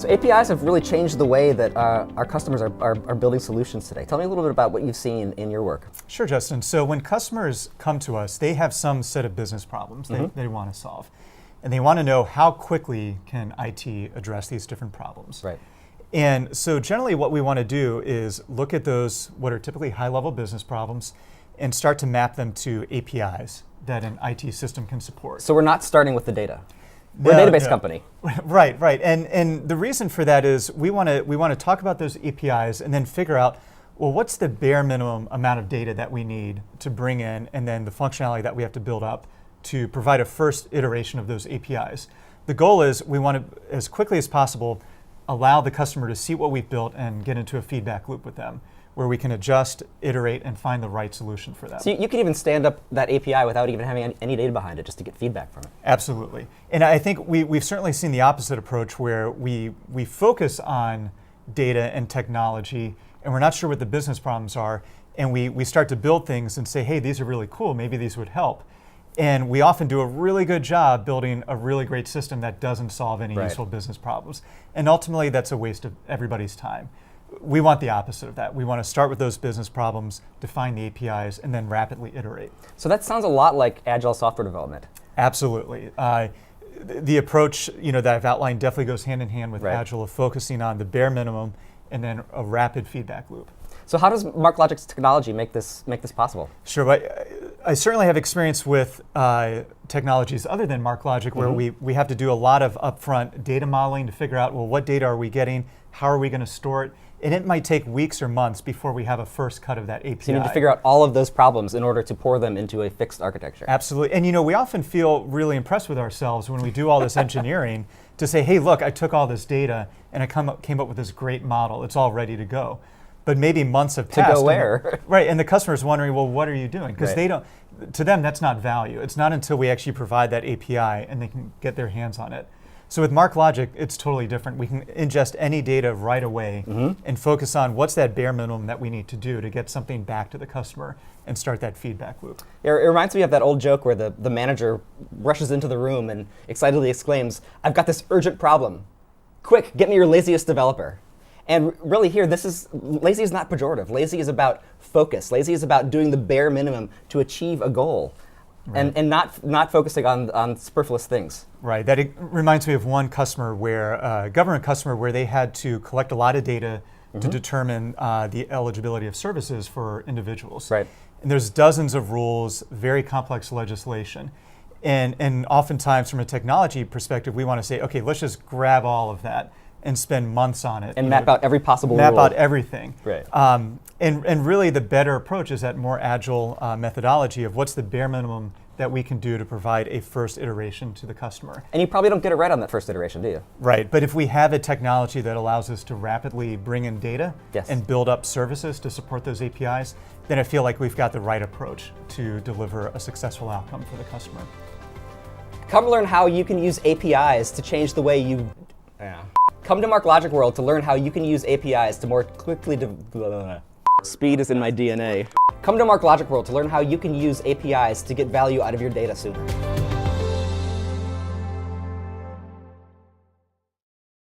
So APIs have really changed the way that our customers are building solutions today. Tell me a little bit about what you've seen in your work. Sure, Justin. So when customers come to us, they have some set of business problems they want to solve. And they want to know how quickly can IT address these different problems. Right. And so generally what we want to do is look at those, what are typically high-level business problems, and start to map them to APIs that an IT system can support. So we're not starting with the data. We're a database company. Right. And the reason for that is we want to talk about those APIs and then figure out, well, what's the bare minimum amount of data that we need to bring in, and then the functionality that we have to build up to provide a first iteration of those APIs. The goal is we want to, as quickly as possible, allow the customer to see what we've built and get into a feedback loop with them, where we can adjust, iterate, and find the right solution for them. So you can even stand up that API without even having any data behind it, just to get feedback from it. Absolutely. And I think we've certainly seen the opposite approach, where we focus on data and technology, and we're not sure what the business problems are, and we start to build things and say, hey, these are really cool, maybe these would help. And we often do a really good job building a really great system that doesn't solve any useful business problems. And ultimately, that's a waste of everybody's time. We want the opposite of that. We want to start with those business problems, define the APIs, and then rapidly iterate. So that sounds a lot like agile software development. Absolutely. The approach that I've outlined definitely goes hand in hand with agile, of focusing on the bare minimum and then a rapid feedback loop. So how does MarkLogic's technology make this possible? Sure, but I certainly have experience with technologies other than MarkLogic, where we have to do a lot of upfront data modeling to figure out, well, what data are we getting? How are we going to store it? And it might take weeks or months before we have a first cut of that API. So you need to figure out all of those problems in order to pour them into a fixed architecture. Absolutely. And we often feel really impressed with ourselves when we do all this engineering to say, hey, look, I took all this data and I came up with this great model. It's all ready to go. But maybe months have passed. To go where? Right, and the customer's wondering, well, what are you doing? Because to them, that's not value. It's not until we actually provide that API and they can get their hands on it. So with MarkLogic, it's totally different. We can ingest any data right away and focus on what's that bare minimum that we need to do to get something back to the customer and start that feedback loop. It reminds me of that old joke where the manager rushes into the room and excitedly exclaims, I've got this urgent problem. Quick, get me your laziest developer. And really here, lazy is not pejorative. Lazy is about focus. Lazy is about doing the bare minimum to achieve a goal. Right. And not focusing on superfluous things. Right. That reminds me of one customer where, government customer, where they had to collect a lot of data to determine the eligibility of services for individuals. Right. And there's dozens of rules, very complex legislation. And oftentimes from a technology perspective, we want to say, okay, let's just grab all of that and spend months on it. And map out every possible rule. Map out everything. Right. And really the better approach is that more agile methodology of what's the bare minimum that we can do to provide a first iteration to the customer. And you probably don't get it right on that first iteration, do you? Right, but if we have a technology that allows us to rapidly bring in data and build up services to support those APIs, then I feel like we've got the right approach to deliver a successful outcome for the customer. Come learn how you can use APIs to change the way you... Come to MarkLogic World to learn how you can use APIs to more quickly... Speed is in my DNA. Come to MarkLogic World to learn how you can use APIs to get value out of your data sooner.